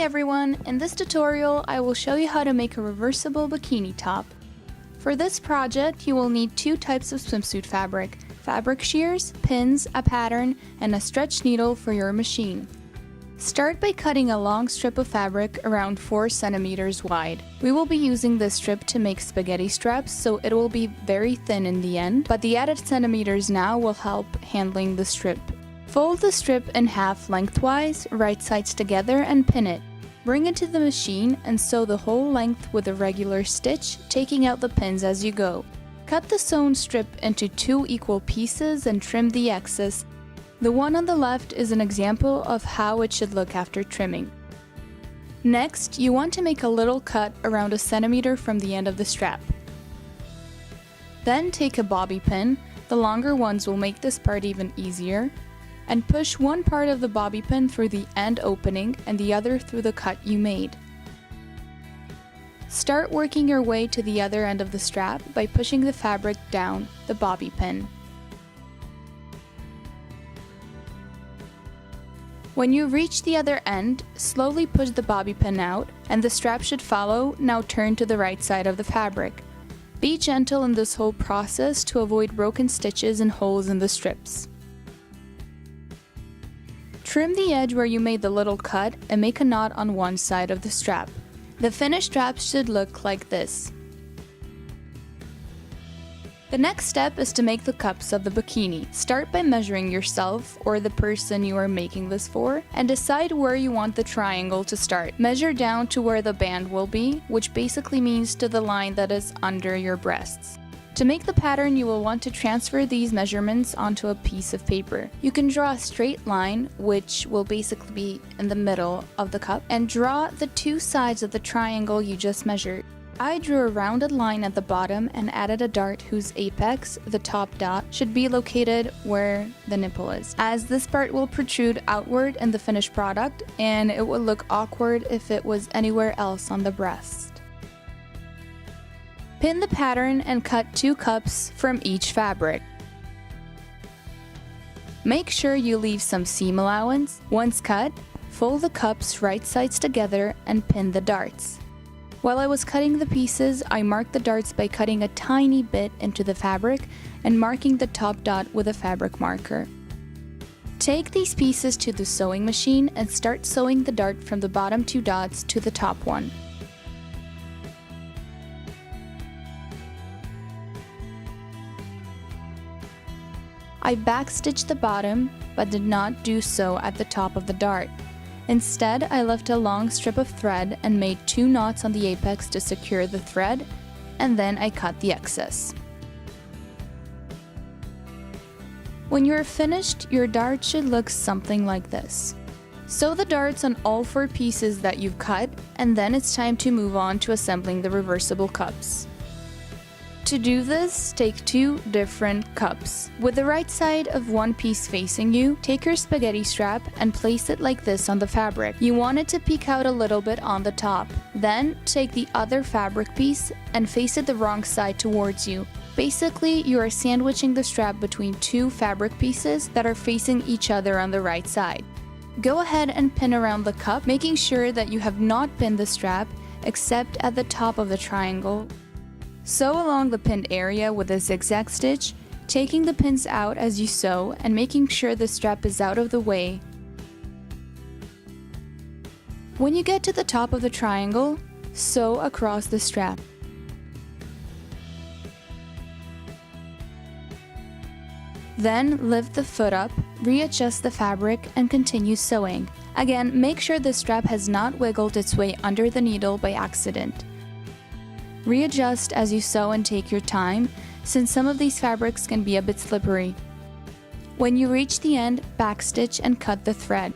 everyone! In this tutorial, I will show you how to make a reversible bikini top. For this project, you will need two types of swimsuit fabric shears, pins, a pattern, and a stretch needle for your machine. Start by cutting a long strip of fabric around 4 centimeters wide. We will be using this strip to make spaghetti straps, so it will be very thin in the end, but the added centimeters now will help handling the strip. Fold the strip in half lengthwise, right sides together, and pin it. Bring it to the machine and sew the whole length with a regular stitch, taking out the pins as you go. Cut the sewn strip into 2 equal pieces and trim the excess. The one on the left is an example of how it should look after trimming. Next, you want to make a little cut around 1 centimeter from the end of the strap. Then take a bobby pin, the longer ones will make this part even easier, and push one part of the bobby pin through the end opening and the other through the cut you made. Start working your way to the other end of the strap by pushing the fabric down the bobby pin. When you reach the other end, slowly push the bobby pin out and the strap should follow. Now turn to the right side of the fabric. Be gentle in this whole process to avoid broken stitches and holes in the strips. Trim the edge where you made the little cut and make a knot on one side of the strap. The finished strap should look like this. The next step is to make the cups of the bikini. Start by measuring yourself or the person you are making this for and decide where you want the triangle to start. Measure down to where the band will be, which basically means to the line that is under your breasts. To make the pattern, you will want to transfer these measurements onto a piece of paper. You can draw a straight line, which will basically be in the middle of the cup, and draw the 2 sides of the triangle you just measured. I drew a rounded line at the bottom and added a dart whose apex, the top dot, should be located where the nipple is, as this part will protrude outward in the finished product and it would look awkward if it was anywhere else on the breast. Pin the pattern and cut 2 cups from each fabric. Make sure you leave some seam allowance. Once cut, fold the cups right sides together and pin the darts. While I was cutting the pieces, I marked the darts by cutting a tiny bit into the fabric and marking the top dot with a fabric marker. Take these pieces to the sewing machine and start sewing the dart from the bottom 2 dots to the top one. I backstitched the bottom, but did not do so at the top of the dart. Instead, I left a long strip of thread and made 2 knots on the apex to secure the thread, and then I cut the excess. When you are finished, your dart should look something like this. Sew the darts on all 4 pieces that you've cut, and then it's time to move on to assembling the reversible cups. To do this, take 2 different cups. With the right side of one piece facing you, take your spaghetti strap and place it like this on the fabric. You want it to peek out a little bit on the top. Then, take the other fabric piece and face it the wrong side towards you. Basically, you are sandwiching the strap between 2 fabric pieces that are facing each other on the right side. Go ahead and pin around the cup, making sure that you have not pinned the strap except at the top of the triangle. Sew along the pinned area with a zigzag stitch, taking the pins out as you sew and making sure the strap is out of the way. When you get to the top of the triangle, sew across the strap. Then lift the foot up, readjust the fabric, and continue sewing. Again, make sure the strap has not wiggled its way under the needle by accident. Readjust as you sew and take your time, since some of these fabrics can be a bit slippery. When you reach the end, backstitch and cut the thread.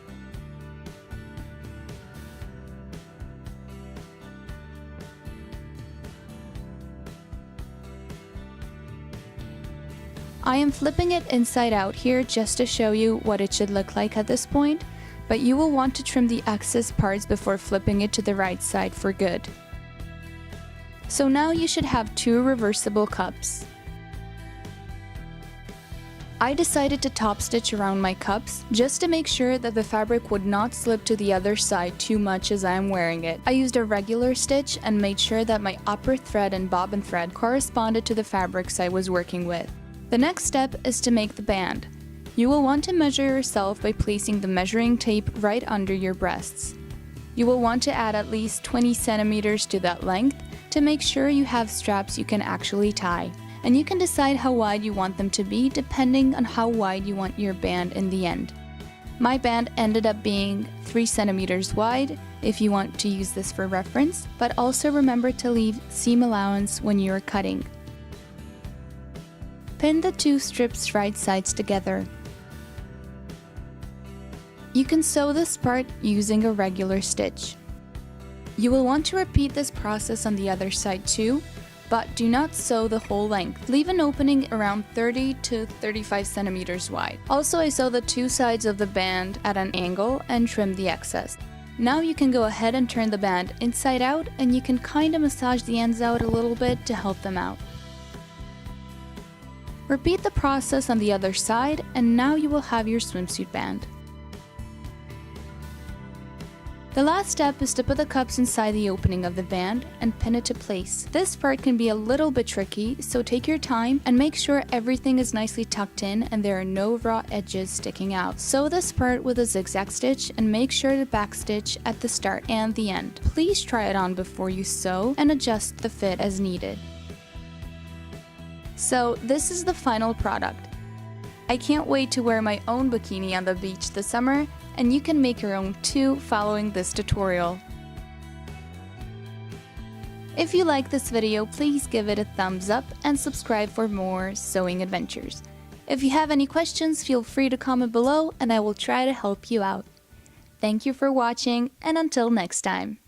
I am flipping it inside out here just to show you what it should look like at this point, but you will want to trim the excess parts before flipping it to the right side for good. So now you should have 2 reversible cups. I decided to top stitch around my cups just to make sure that the fabric would not slip to the other side too much as I am wearing it. I used a regular stitch and made sure that my upper thread and bobbin thread corresponded to the fabrics I was working with. The next step is to make the band. You will want to measure yourself by placing the measuring tape right under your breasts. You will want to add at least 20 centimeters to that length to make sure you have straps you can actually tie. And you can decide how wide you want them to be depending on how wide you want your band in the end. My band ended up being 3 centimeters wide if you want to use this for reference, but also remember to leave seam allowance when you are cutting. Pin the 2 strips right sides together. You can sew this part using a regular stitch. You will want to repeat this process on the other side too, but do not sew the whole length. Leave an opening around 30 to 35 centimeters wide. Also, I sew the 2 sides of the band at an angle and trim the excess. Now you can go ahead and turn the band inside out, and you can kind of massage the ends out a little bit to help them out. Repeat the process on the other side, and now you will have your swimsuit band. The last step is to put the cups inside the opening of the band and pin it to place. This part can be a little bit tricky, so take your time and make sure everything is nicely tucked in and there are no raw edges sticking out. Sew this part with a zigzag stitch and make sure to backstitch at the start and the end. Please try it on before you sew and adjust the fit as needed. So this is the final product. I can't wait to wear my own bikini on the beach this summer, and you can make your own too following this tutorial. If you like this video, please give it a thumbs up and subscribe for more sewing adventures. If you have any questions, feel free to comment below and I will try to help you out. Thank you for watching, and until next time.